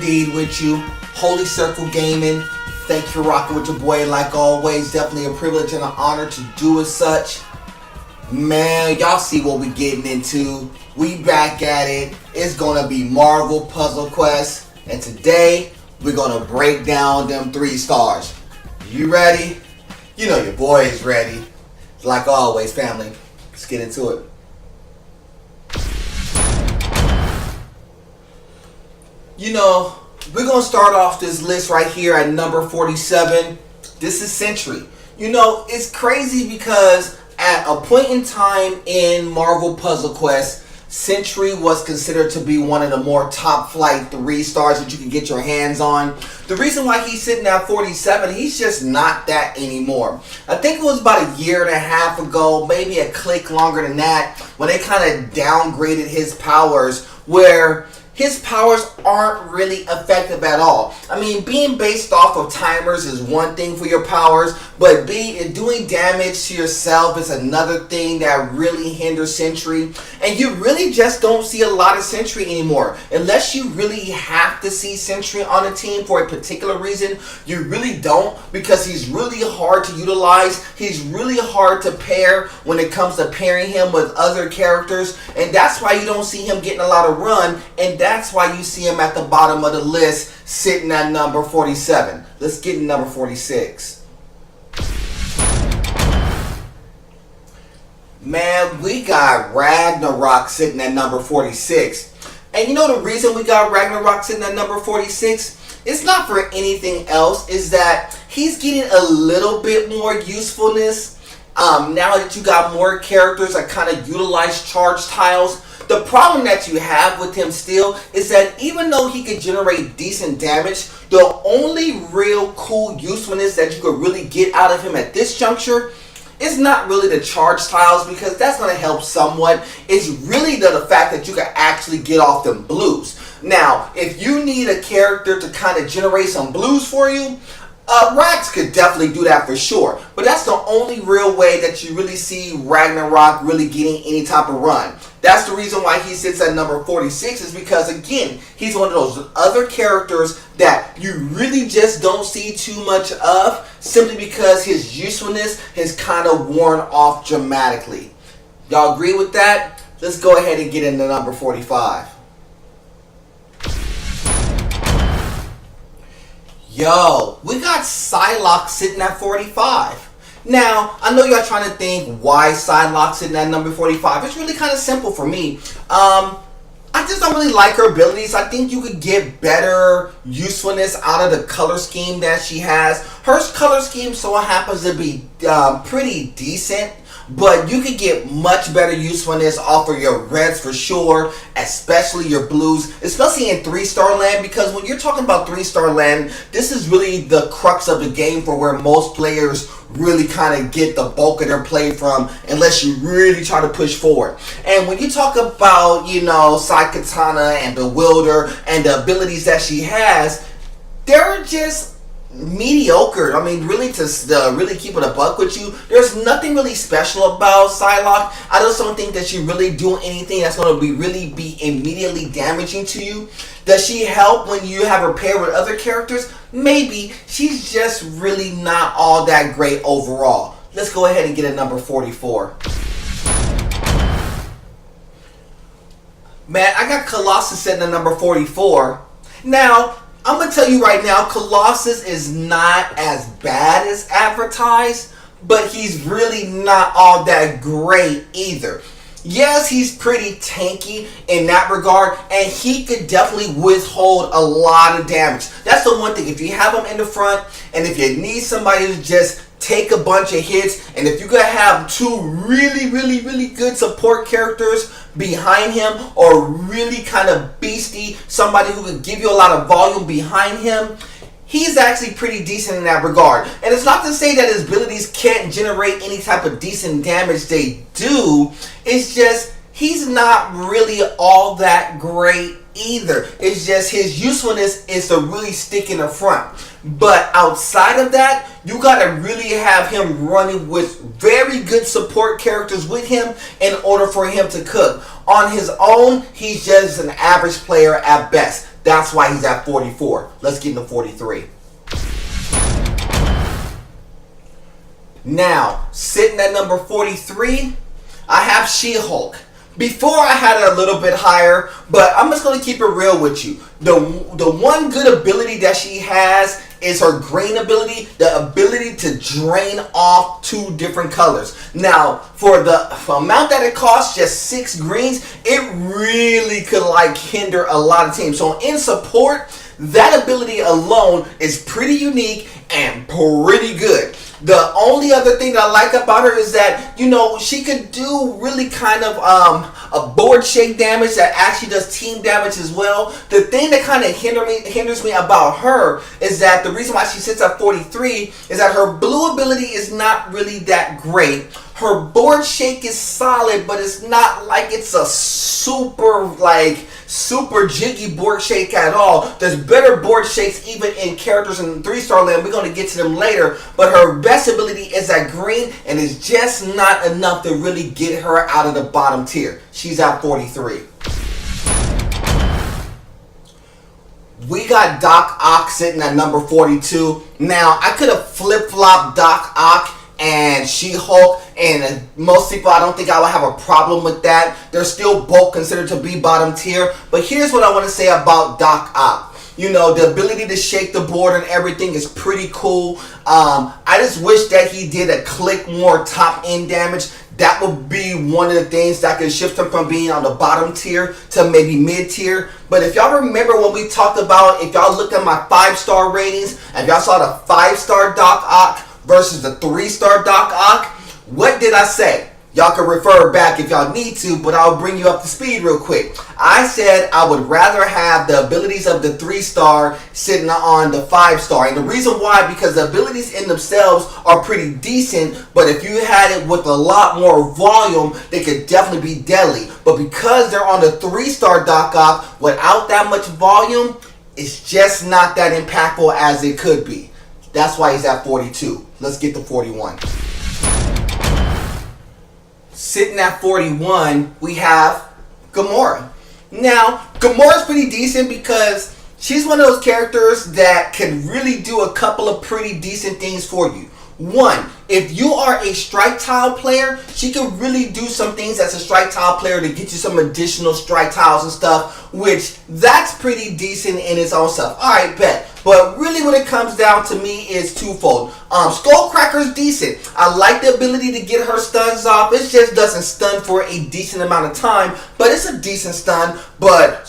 Speed with you. Holy Circle Gaming. Thank you for rocking with your boy like always. Definitely a privilege and an honor to do as such. Man, y'all see what we getting into. We back at it. It's gonna be Marvel Puzzle Quest. And today, we're gonna break down them 3 stars. You ready? You know your boy is ready. Like always, family. Let's get into it. You know, we're going to start off this list right here at number 47. This is Sentry. You know, it's crazy because at a point in time in Marvel Puzzle Quest, Sentry was considered to be one of the more top flight 3 stars that you can get your hands on. The reason why he's sitting at 47, he's just not that anymore. I think it was about a year and a half ago, maybe a click longer than that, when they kind of downgraded his powers, where his powers aren't really effective at all. I mean, being based off of timers is one thing for your powers, but doing damage to yourself is another thing that really hinders Sentry. And you really just don't see a lot of Sentry anymore. Unless you really have to see Sentry on a team for a particular reason, you really don't, because he's really hard to utilize. He's really hard to pair when it comes to pairing him with other characters. And that's why you don't see him getting a lot of run. And that's why you see him at the bottom of the list, sitting at number 47. Let's get to number 46. Man, we got Ragnarok sitting at number 46. And you know the reason we got Ragnarok sitting at number 46? It's not for anything else. Is that he's getting a little bit more usefulness. Now that you got more characters that kind of utilize charge tiles. The problem that you have with him still is that even though he could generate decent damage, the only real cool usefulness that you could really get out of him at this juncture is not really the charge tiles, because that's going to help somewhat. It's really the fact that you can actually get off them blues. Now, if you need a character to kind of generate some blues for you, Rax could definitely do that for sure. But that's the only real way that you really see Ragnarok really getting any type of run. That's the reason why he sits at number 46, is because, again, he's one of those other characters that you really just don't see too much of, simply because his usefulness has kind of worn off dramatically. Y'all agree with that? Let's go ahead and get into number 45. Yo, we got Psylocke sitting at 45. Now, I know y'all trying to think why Psylocke sitting at number 45. It's really kind of simple for me. I just don't really like her abilities. I think you could get better usefulness out of the color scheme that she has. Her color scheme so happens to be pretty decent. But you could get much better usefulness off of your reds for sure, especially your blues, especially in 3-star land, because when you're talking about 3-star land, this is really the crux of the game for where most players really kind of get the bulk of their play from, unless you really try to push forward. And when you talk about, you know, Katana and Bewilder and the abilities that she has, they're just mediocre. I mean, really, to really keep it a buck with you, there's nothing really special about Psylocke. I just don't think that she really do anything that's going to really be immediately damaging to you. Does she help when you have her paired with other characters? Maybe. She's just really not all that great overall. Let's go ahead and get a number 44. Man, I got Colossus sitting at number 44. Now, I'm going to tell you right now, Colossus is not as bad as advertised, but he's really not all that great either. Yes, he's pretty tanky in that regard, and he could definitely withhold a lot of damage. That's the one thing. If you have him in the front, and if you need somebody to just take a bunch of hits, and if you could have 2 really good support characters behind him, or really kind of beastie, somebody who could give you a lot of volume behind him, he's actually pretty decent in that regard. And it's not to say that his abilities can't generate any type of decent damage. They do. It's just he's not really all that great either. It's just his usefulness is to really stick in the front. But outside of that, you gotta really have him running with very good support characters with him in order for him to cook. On his own, he's just an average player at best. That's why he's at 44. Let's get into 43. Now, sitting at number 43, I have SheHulk. Before I had it a little bit higher, but I'm just going to keep it real with you. The one good ability that she has is her green ability, the ability to drain off 2 different colors. Now, for the amount that it costs, just 6 greens, it really could like hinder a lot of teams. So in support, that ability alone is pretty unique and pretty good. The only other thing that I like about her is that, you know, she could do really kind of a board shake damage that actually does team damage as well. The thing that kind of hinders me about her is that the reason why she sits at 43 is that her blue ability is not really that great. Her board shake is solid, but it's not like it's a super jiggy board shake at all. There's better board shakes even in characters in 3-star land. We're going to get to them later. But her best ability is at green, and it's just not enough to really get her out of the bottom tier. She's at 43. We got Doc Ock sitting at number 42. Now, I could have flip-flopped Doc Ock and SheHulk, and most people, I don't think I would have a problem with that. They're still both considered to be bottom tier. But here's what I want to say about Doc Ock. You know, the ability to shake the board and everything is pretty cool. I just wish that he did a click more top end damage. That would be one of the things that could shift him from being on the bottom tier to maybe mid tier. But if y'all remember when we talked about, if y'all looked at my 5-star ratings, and y'all saw the 5-star Doc Ock versus the 3-star Doc Ock, what did I say? Y'all can refer back if y'all need to, but I'll bring you up to speed real quick. I said I would rather have the abilities of the 3-star sitting on the 5-star. And the reason why, because the abilities in themselves are pretty decent, but if you had it with a lot more volume, they could definitely be deadly. But because they're on the 3-star Doc Ock, without that much volume, it's just not that impactful as it could be. That's why he's at 42. Let's get to 41. Sitting at 41, we have Gomorrah. Now, Gomorrah's pretty decent because she's one of those characters that can really do a couple of pretty decent things for you. One, if you are a strike tile player, she can really do some things as a strike tile player to get you some additional strike tiles and stuff, which that's pretty decent in its own self. Alright, bet. But really what it comes down to me is twofold. Skullcracker's decent. I like the ability to get her stuns off. It just doesn't stun for a decent amount of time, but it's a decent stun. But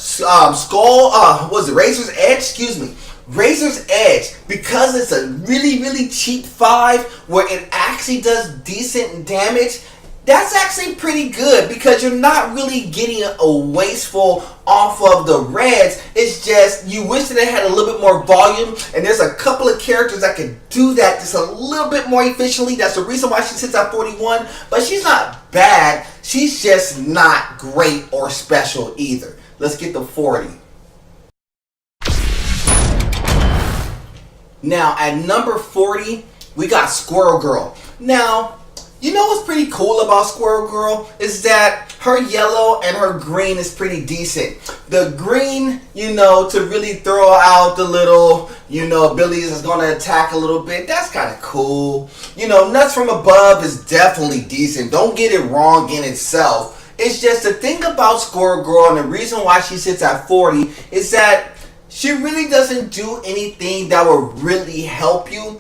Razor's Edge? Excuse me. Razor's Edge, because it's a really cheap 5 where it actually does decent damage, that's actually pretty good because you're not really getting a wasteful off of the reds. It's just you wish that it had a little bit more volume, and there's a couple of characters that can do that just a little bit more efficiently. That's the reason why she sits at 41, but she's not bad. She's just not great or special either. Let's get to 40. Now, at number 40, we got Squirrel Girl. Now, you know what's pretty cool about Squirrel Girl is that her yellow and her green is pretty decent. The green, you know, to really throw out the little, you know, abilities that's going to attack a little bit, that's kind of cool. You know, Nuts from Above is definitely decent. Don't get it wrong in itself. It's just the thing about Squirrel Girl, and the reason why she sits at 40 is that she really doesn't do anything that will really help you.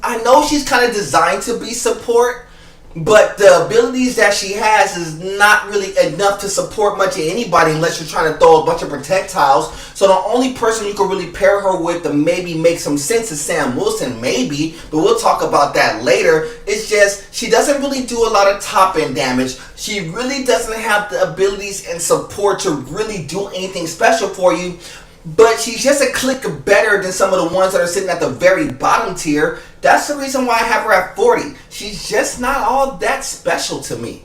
I know she's kind of designed to be support, but the abilities that she has is not really enough to support much of anybody unless you're trying to throw a bunch of projectiles. So the only person you can really pair her with to maybe make some sense is Sam Wilson, maybe, but we'll talk about that later. It's just she doesn't really do a lot of top end damage. She really doesn't have the abilities and support to really do anything special for you. But she's just a click better than some of the ones that are sitting at the very bottom tier. That's the reason why I have her at 40. She's just not all that special to me.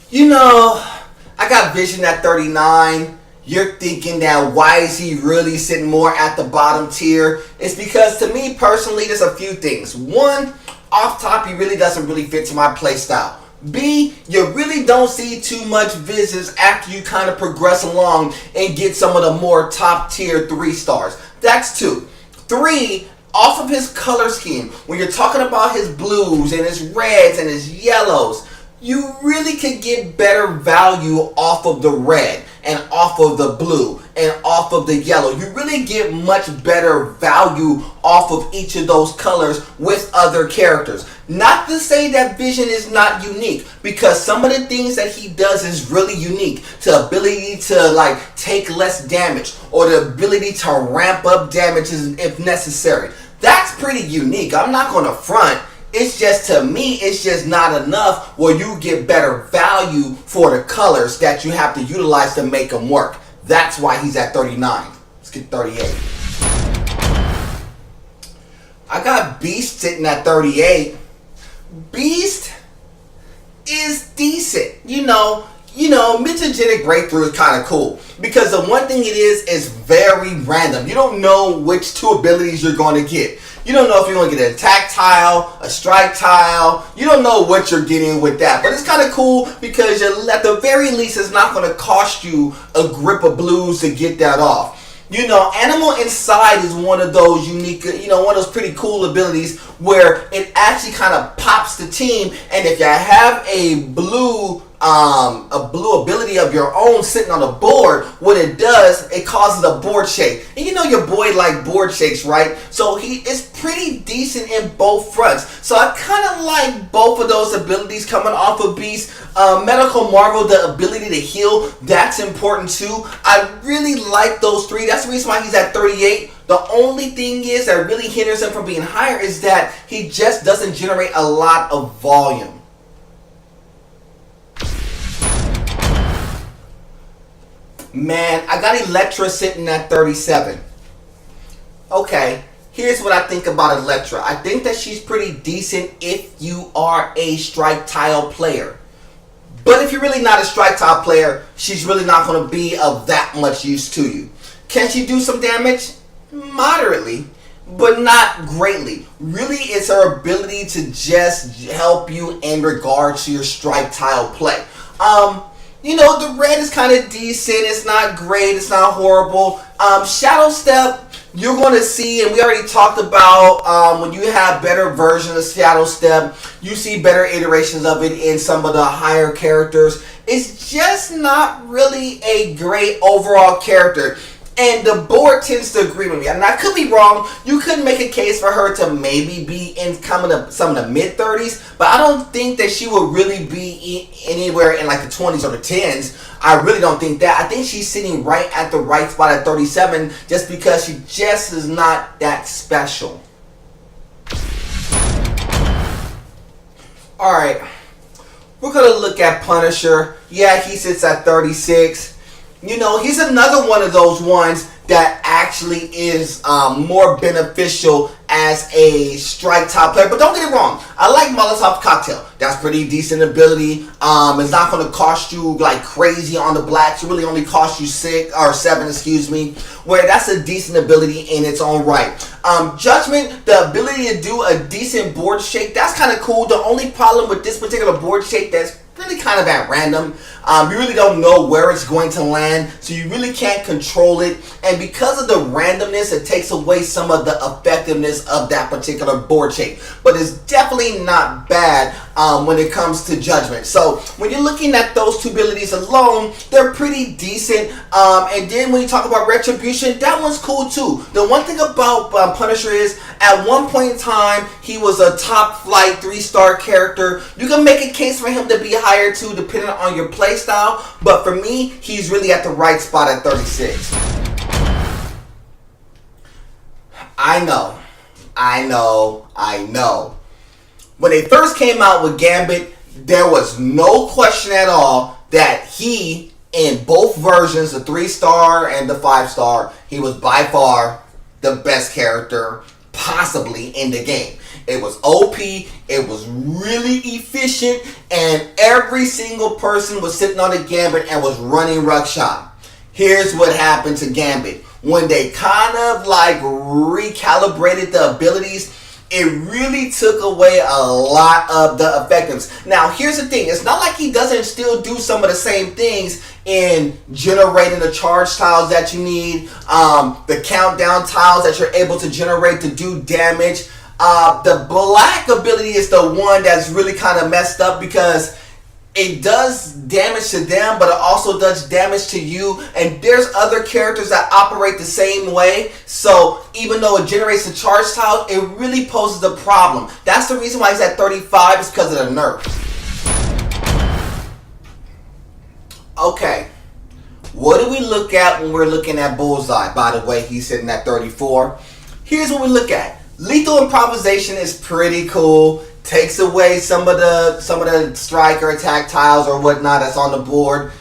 You know, I got Vision at 39. You're thinking that why is he really sitting more at the bottom tier? It's because to me personally, there's a few things. One, off top, he really doesn't really fit to my playstyle. B, you really don't see too much visits after you kind of progress along and get some of the more top tier 3 stars. That's 2. 3, off of his color scheme, when you're talking about his blues and his reds and his yellows, you really could get better value off of the red and off of the blue and off of the yellow. You really get much better value off of each of those colors with other characters. Not to say that Vision is not unique, because some of the things that he does is really unique. The ability to like take less damage, or the ability to ramp up damage if necessary. That's pretty unique. I'm not going to front. It's just, to me, it's just not enough where you get better value for the colors that you have to utilize to make them work. That's why he's at 39. Let's get 38. I got Beast sitting at 38. Beast is decent. You know, Mythogenic Breakthrough is kind of cool, because the one thing it is very random. You don't know which 2 abilities you're going to get. You don't know if you're going to get an attack tile, a strike tile. You don't know what you're getting with that. But it's kind of cool because at the very least, it's not going to cost you a grip of blues to get that off. You know, Animal Inside is one of those unique, one of those pretty cool abilities where it actually kind of pops the team. And if you have a blue ability of your own sitting on the board, what it does, it causes a board shake. And you know your boy like board shakes, right? So he is pretty decent in both fronts. So I kind of like both of those abilities coming off of Beast. Medical Marvel, the ability to heal, that's important too. I really like those 3. That's the reason why he's at 38. The only thing is that really hinders him from being higher is that he just doesn't generate a lot of volume. Man, I got Electra sitting at 37. Okay, here's what I think about Electra. I think that she's pretty decent if you are a strike tile player. But if you're really not a strike tile player, she's really not going to be of that much use to you. Can she do some damage? Moderately, but not greatly. Really, it's her ability to just help you in regards to your strike tile play. The red is kind of decent. It's not great. It's not horrible. Shadow Step, you're going to see, and we already talked about when you have better versions of Shadow Step, you see better iterations of it in some of the higher characters. It's just not really a great overall character. And the board tends to agree with me. And I could be wrong. You could make a case for her to maybe be in coming up some of the mid-30s. But I don't think that she would really be anywhere in like the 20s or the 10s. I really don't think that. I think she's sitting right at the right spot at 37 just because she just is not that special. Alright. We're going to look at Punisher. Yeah, he sits at 36. He's another one of those ones that actually is more beneficial as a strike top player. But don't get it wrong, I like Molotov Cocktail. That's pretty decent ability. It's not going to cost you like crazy on the blacks. It really only costs you 6 or 7, excuse me. Where that's a decent ability in its own right. Judgment, the ability to do a decent board shake, that's kind of cool. The only problem with this particular board shake that's really kind of at random. You really don't know where it's going to land, so you really can't control it. And because of the randomness, it takes away some of the effectiveness of that particular board shake. But it's definitely not bad when it comes to Judgment. So when you're looking at those 2 abilities alone, they're pretty decent. And then when you talk about Retribution, that one's cool too. The one thing about Punisher is, at one point in time, he was a top flight 3-star character. You can make a case for him to be higher too, depending on your play style. But for me, he's really at the right spot at 36. I know. When they first came out with Gambit, there was no question at all that he, in both versions, the 3-star and the 5-star, he was by far the best character possibly in the game. It was OP, it was really efficient, and every single person was sitting on the Gambit and was running Ruckshot. Here's what happened to Gambit. When they kind of like recalibrated the abilities, it really took away a lot of the effectiveness. Now, here's the thing. It's not like he doesn't still do some of the same things in generating the charge tiles that you need, the countdown tiles that you're able to generate to do damage. The black ability is the one that's really kind of messed up because it does damage to them, but it also does damage to you. And there's other characters that operate the same way. So even though it generates the charge tile, it really poses a problem. That's the reason why he's at 35 is because of the nerfs. Okay. What do we look at when we're looking at Bullseye? By the way, he's sitting at 34. Here's what we look at. Lethal improvisation is pretty cool. Takes away some of the striker attack tiles or whatnot that's on the board.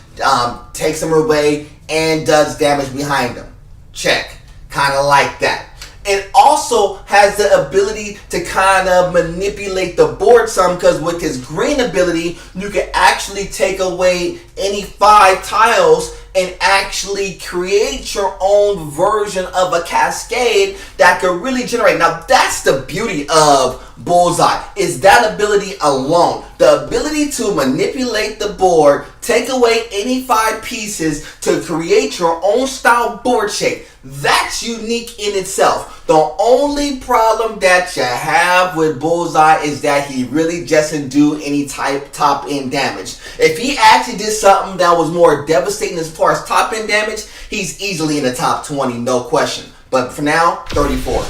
Takes them away and does damage behind them. Check. Kind of like that. It also has the ability to kind of manipulate the board some, because with his green ability, you can actually take away any 5 tiles and actually create your own version of a cascade that could really generate. Now, that's the beauty of Bullseye, is that ability alone. The ability to manipulate the board, take away any 5 pieces to create your own style board shape. That's unique in itself. The only problem that you have with Bullseye is that he really doesn't do any type top end damage. If he actually did something that was more devastating as far as top end damage, he's easily in the top 20, no question. But for now, 34.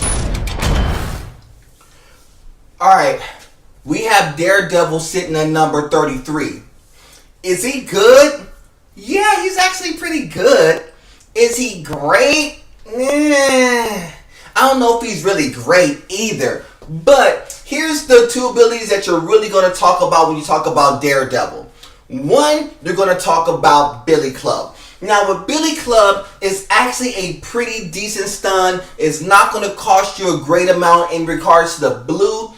Alright, we have Daredevil sitting at number 33. Is he good? Yeah, he's actually pretty good. Is he great? I don't know if he's really great either. But here's the 2 abilities that you're really going to talk about when you talk about Daredevil. One, you're going to talk about Billy Club. Now, with Billy Club, it's actually a pretty decent stun. It's not going to cost you a great amount in regards to the blue.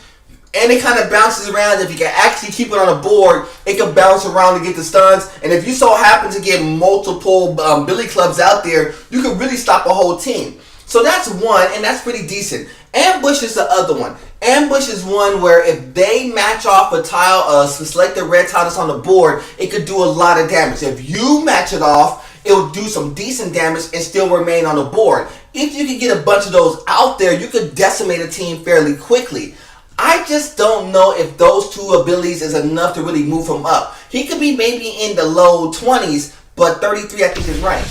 And it kind of bounces around. If you can actually keep it on a board, it can bounce around to get the stuns. And if you so happen to get multiple Billy Clubs out there, you can really stop a whole team. So that's one, and that's pretty decent. Ambush is the other one. Ambush is one where if they match off a tile, select the red tile that's on the board, it could do a lot of damage. If you match it off, it will do some decent damage and still remain on the board. If you can get a bunch of those out there, you could decimate a team fairly quickly. I just don't know if those 2 abilities is enough to really move him up. He could be maybe in the low 20s, but 33 I think is right.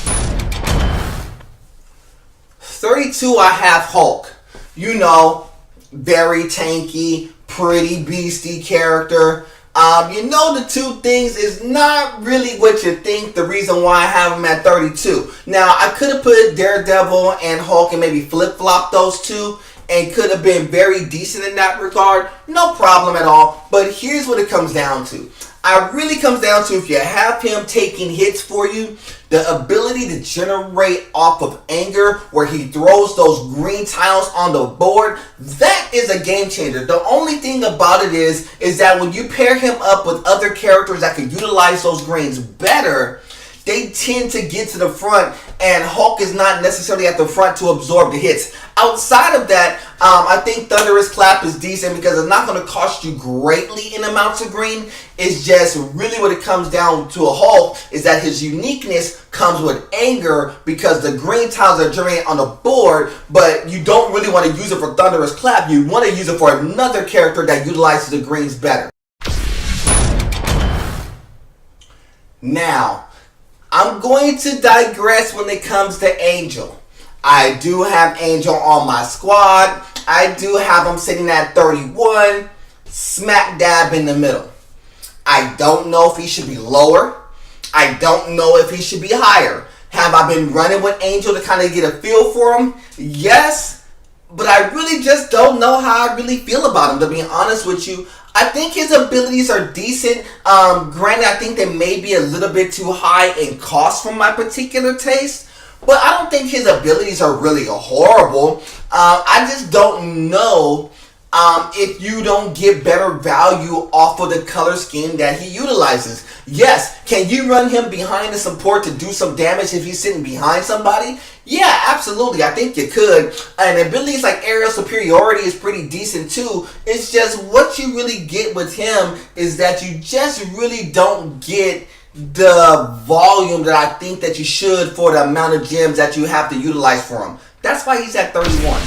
32 I have Hulk. You know, very tanky, pretty beastie character. You know, the 2 things is not really what you think, the reason why I have him at 32. Now, I could have put Daredevil and Hulk and maybe flip-flop those 2. And could have been very decent in that regard. No problem at all. But here's what it comes down to. It really comes down to if you have him taking hits for you, the ability to generate off of anger where he throws those green tiles on the board, that is a game changer. The only thing about it is that when you pair him up with other characters that can utilize those greens better, they tend to get to the front, and Hulk is not necessarily at the front to absorb the hits. Outside of that, I think Thunderous Clap is decent because it's not going to cost you greatly in amounts of green. It's just really what it comes down to a Hulk is that his uniqueness comes with anger because the green tiles are generated on the board, but you don't really want to use it for Thunderous Clap. You want to use it for another character that utilizes the greens better. Now, I'm going to digress when it comes to Angel. I do have Angel on my squad. I do have him sitting at 31, smack dab in the middle. I don't know if he should be lower. I don't know if he should be higher. Have I been running with Angel to kind of get a feel for him? Yes, but I really just don't know how I really feel about him, to be honest with you. I think his abilities are decent. Granted, I think they may be a little bit too high in cost for my particular taste. But I don't think his abilities are really horrible. I just don't know if you don't get better value off of the color scheme that he utilizes. Yes, can you run him behind the support to do some damage if he's sitting behind somebody? Yeah, absolutely. I think you could. And abilities like aerial superiority is pretty decent too. It's just what you really get with him is that you just really don't get the volume that I think that you should for the amount of gems that you have to utilize for him. That's why he's at 31.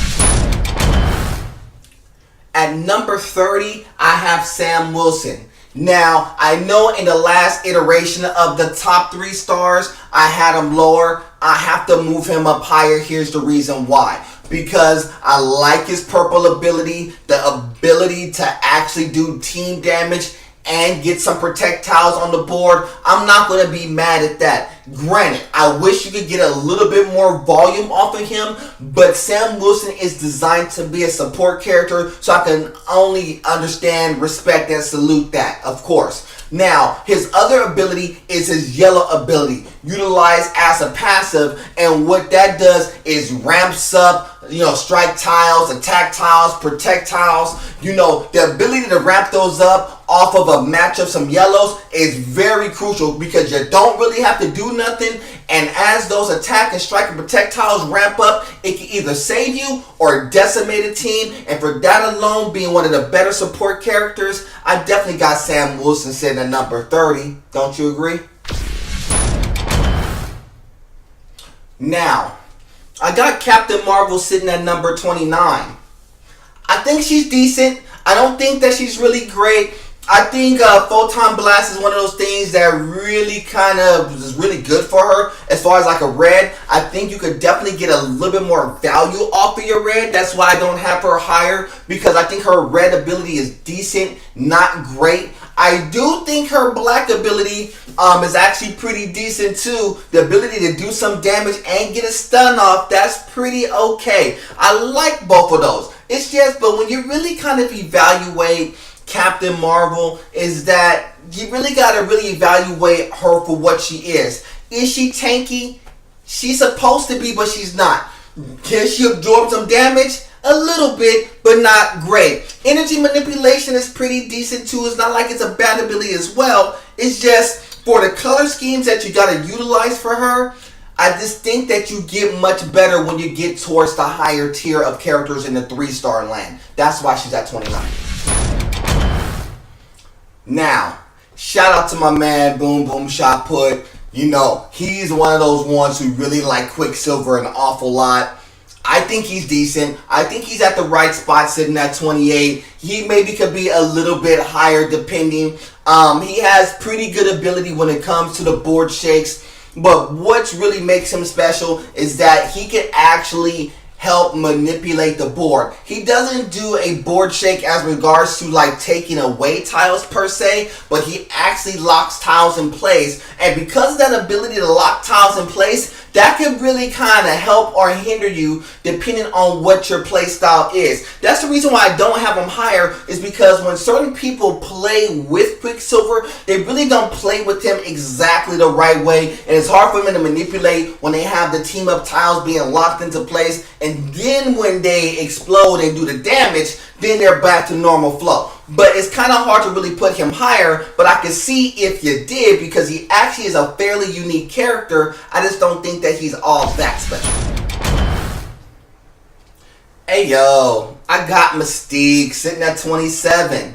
At number 30, I have Sam Wilson. Now, I know in the last iteration of the top 3 stars, I had him lower. I have to move him up higher. Here's the reason why. Because I like his purple ability, the ability to actually do team damage and get some projectiles on the board. I'm not going to be mad at that. Granted, I wish you could get a little bit more volume off of him, but Sam Wilson is designed to be a support character, so I can only understand, respect, and salute that, of course. Now, his other ability is his yellow ability, utilized as a passive, and what that does is ramps up, strike tiles, attack tiles, protect tiles. The ability to ramp those up off of a match of some yellows is very crucial because you don't really have to do nothing, and as those attack and strike and protect tiles ramp up, it can either save you or decimate a team, and for that alone, being one of the better support characters, I definitely got Sam Wilson sitting at number 30. Don't you agree? Now, I got Captain Marvel sitting at number 29. I think she's decent. I don't think that she's really great. I think Photon Blast is one of those things that really kind of is really good for her. As far as like a red, I think you could definitely get a little bit more value off of your red. That's why I don't have her higher, because I think her red ability is decent, not great. I do think her black ability is actually pretty decent too. The ability to do some damage and get a stun off, that's pretty okay. I like both of those. It's just, but when you really kind of evaluate Captain Marvel, is that you really got to really evaluate her for what she is. Is she tanky? She's supposed to be, but she's not. Can she absorb some damage? A little bit, but not great. Energy manipulation is pretty decent too. It's not like it's a bad ability as well. It's just for the color schemes that you got to utilize for her, I just think that you get much better when you get towards the higher tier of characters in the 3-star land. That's why she's at 29. Now, shout out to my man Boom Boom Shot Put. He's one of those ones who really like Quicksilver an awful lot. I think he's decent. I think he's at the right spot sitting at 28. He maybe could be a little bit higher depending. He has pretty good ability when it comes to the board shakes. But what really makes him special is that he can actually help manipulate the board. He doesn't do a board shake as regards to like taking away tiles per se, but he actually locks tiles in place. And because of that ability to lock tiles in place, that can really kind of help or hinder you depending on what your play style is. That's the reason why I don't have him higher, is because when certain people play with Quicksilver, they really don't play with him exactly the right way, and it's hard for them to manipulate when they have the team up tiles being locked into place, and then when they explode and do the damage, then they're back to normal flow. But it's kind of hard to really put him higher, but I can see if you did, because he actually is a fairly unique character. I just don't think that he's all that special. Hey yo, I got Mystique sitting at 27.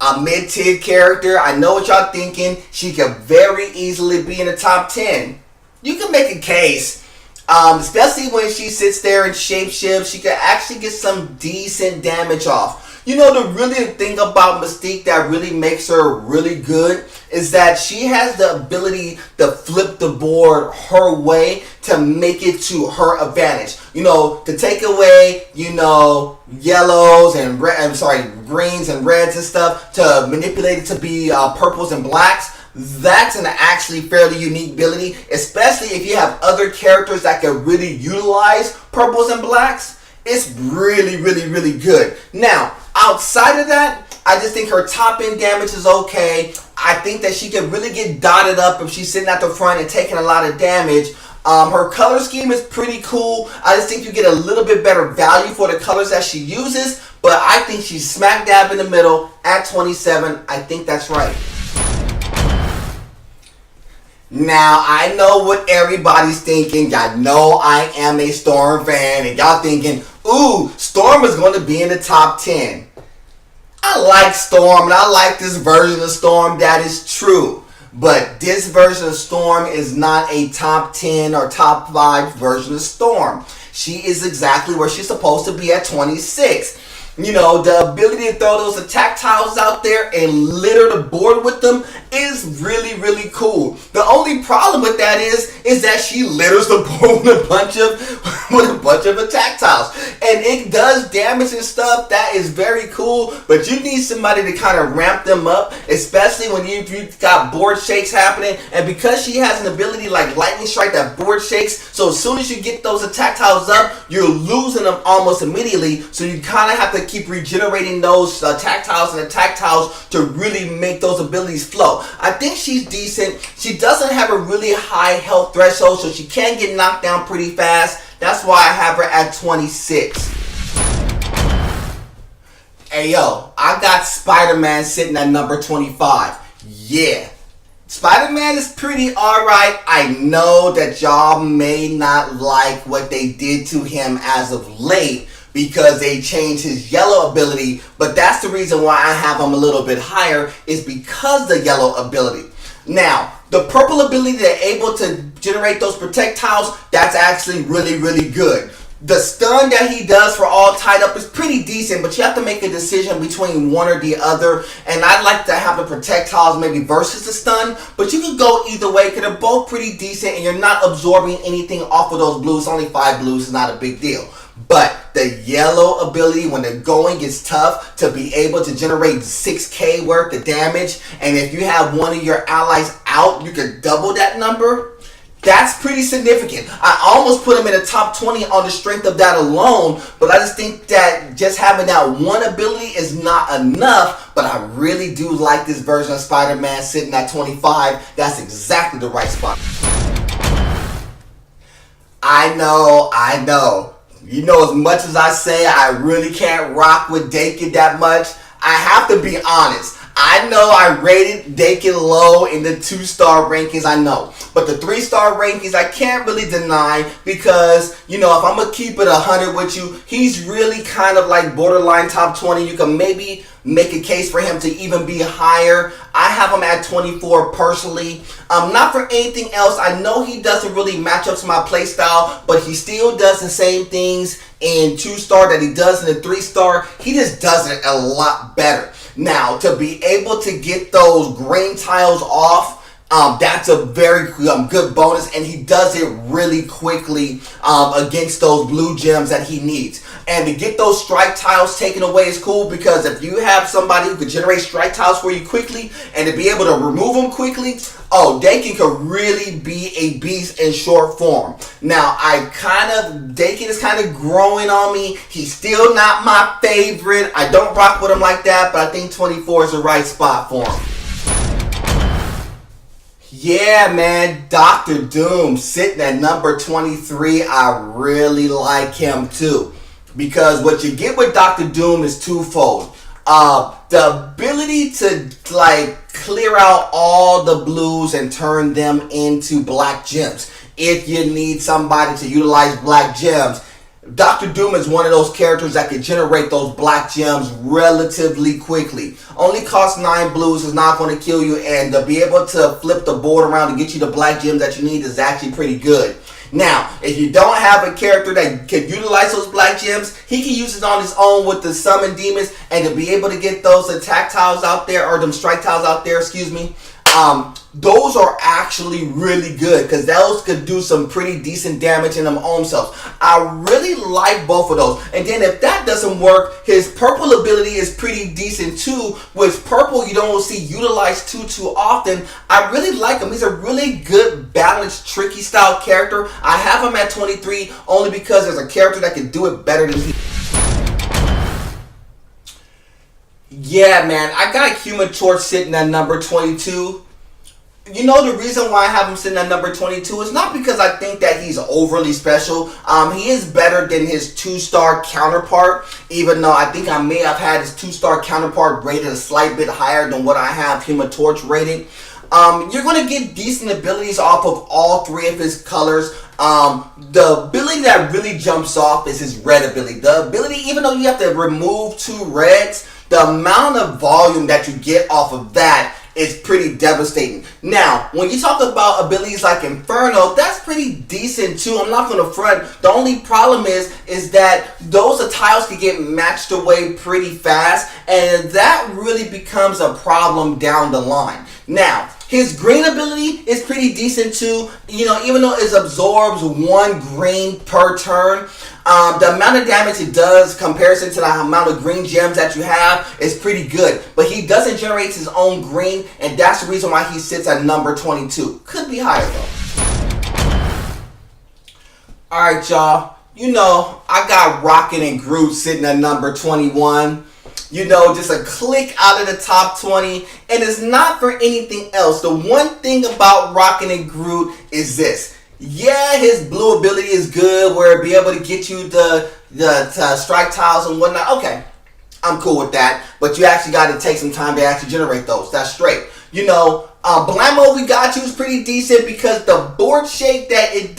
A mid-tier character. I know what y'all thinking. She could very easily be in the top 10. You can make a case. Especially when she sits there and shapeshifts, she can actually get some decent damage off. The really thing about Mystique that really makes her really good is that she has the ability to flip the board her way to make it to her advantage. To take away, yellows and greens and reds and stuff, to manipulate it to be purples and blacks. That's an actually fairly unique ability, especially if you have other characters that can really utilize purples and blacks. It's really, really, really good. Now, outside of that, I just think her top end damage is okay. I think that she can really get dotted up if she's sitting at the front and taking a lot of damage. Her color scheme is pretty cool. I just think you get a little bit better value for the colors that she uses, but I think she's smack dab in the middle at 27. I think that's right. Now, I know what everybody's thinking. Y'all know I am a Storm fan, and y'all thinking, ooh, Storm is going to be in the top 10. I like Storm, and I like this version of Storm. That is true. But this version of Storm is not a top 10 or top 5 version of Storm. She is exactly where she's supposed to be at 26. You know, the ability to throw those attack tiles out there and litter the board with them is really, really cool. The only problem with that is that she litters the board with a bunch of attack tiles. And it does damage and stuff. That is very cool. But you need somebody to kind of ramp them up, especially when you've got board shakes happening. And because she has an ability like Lightning Strike that board shakes, so as soon as you get those attack tiles up, you're losing them almost immediately. So you kind of have to keep regenerating those attack tiles and attack tiles to really make those abilities flow. I think she's decent. She doesn't have a really high health threshold, so she can get knocked down pretty fast. That's why I have her at 26. Hey yo, I got SpiderMan sitting at number 25. Yeah. SpiderMan is pretty alright. I know that y'all may not like what they did to him as of late, because they changed his yellow ability, but that's the reason why I have him a little bit higher, is because the yellow ability. Now, the purple ability, they're able to generate those projectiles, that's actually really, really good. The stun that he does for all tied up is pretty decent, but you have to make a decision between one or the other. And I'd like to have the projectiles maybe versus the stun, but you can go either way because they're both pretty decent and you're not absorbing anything off of those blues. Only 5 blues is not a big deal. But the yellow ability, when the going gets tough, to be able to generate 6k worth of damage, and if you have one of your allies out, you can double that number. That's pretty significant. I almost put him in the top 20 on the strength of that alone, but I just think that just having that one ability is not enough. But I really do like this version of Spider-Man sitting at 25. That's exactly the right spot. I know. You know, as much as I say I really can't rock with Dakin that much, I have to be honest. I know I rated Dakin low in the 2-star rankings, I know. But the 3-star rankings, I can't really deny, because, you know, if I'm going to keep it 100 with you, he's really kind of like borderline top 20. You can maybe make a case for him to even be higher. I have him at 24 personally. Not for anything else. I know he doesn't really match up to my playstyle, but he still does the same things in 2-star that he does in the 3-star. He just does it a lot better. Now, to be able to get those green tiles off, that's a very good bonus, and he does it really quickly against those blue gems that he needs. And to get those strike tiles taken away is cool, because if you have somebody who can generate strike tiles for you quickly and to be able to remove them quickly, Dakin could really be a beast in short form. Now, Dakin is kind of growing on me. He's still not my favorite. I don't rock with him like that, but I think 24 is the right spot for him. Yeah, man, Dr. Doom sitting at number 23. I really like him too, because what you get with Dr. Doom is twofold. The ability to clear out all the blues and turn them into black gems. If you need somebody to utilize black gems, Dr. Doom is one of those characters that can generate those black gems relatively quickly. Only costs 9 blues, is not going to kill you, and to be able to flip the board around to get you the black gems that you need is actually pretty good. Now, if you don't have a character that can utilize those black gems, he can use it on his own with the summon demons, and to be able to get those attack tiles out there, or them strike tiles out there, excuse me, those are actually really good, because those could do some pretty decent damage in them own selves. I really like both of those. And then if that doesn't work, his purple ability is pretty decent too, which purple you don't see utilized too often. I really like him. He's a really good, balanced, tricky style character. I have him at 23 only because there's a character that can do it better than he. Yeah, man, I got Human Torch sitting at number 22. You know, the reason why I have him sitting at number 22 is not because I think that he's overly special. He is better than his 2-star counterpart, even though I think I may have had his 2-star counterpart rated a slight bit higher than what I have Human Torch rated. You're going to get decent abilities off of all three of his colors. The ability that really jumps off is his red ability. The ability, even though you have to remove 2 reds, the amount of volume that you get off of that is pretty devastating. Now, when you talk about abilities like Inferno, that's pretty decent too. I'm not going to front. The only problem is that those tiles can get matched away pretty fast, and that really becomes a problem down the line. Now, his green ability is pretty decent too. You know, even though it absorbs 1 green per turn, the amount of damage it does comparison to the amount of green gems that you have is pretty good. But he doesn't generate his own green, and that's the reason why he sits at number 22. Could be higher though. Alright, y'all. You know, I got Rockin and Groot sitting at number 21. You know, just a click out of the top 20, and it's not for anything else. The one thing about Rockin and Groot is this. Yeah, his blue ability is good, where it'll be able to get you the strike tiles and whatnot. Okay, I'm cool with that, but you actually got to take some time to actually generate those. That's straight. You know, Blammo We Got You is pretty decent because the board shake that it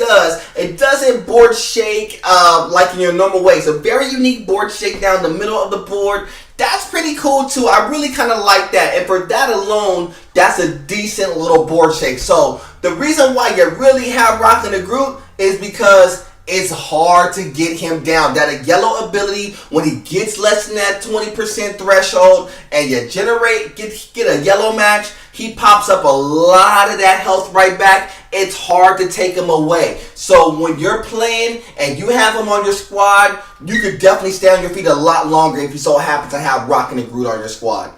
doesn't board shake like in your normal way. It's a very unique board shake down the middle of the board. That's pretty cool too. I really kind of like that. And for that alone, that's a decent little board shake. So the reason why you really have Rockin' the Groot is because it's hard to get him down. That yellow ability, when he gets less than that 20% threshold and you get a yellow match, he pops up a lot of that health right back. It's hard to take him away. So when you're playing and you have him on your squad, you could definitely stay on your feet a lot longer if you so happen to have Rockin' and Groot on your squad.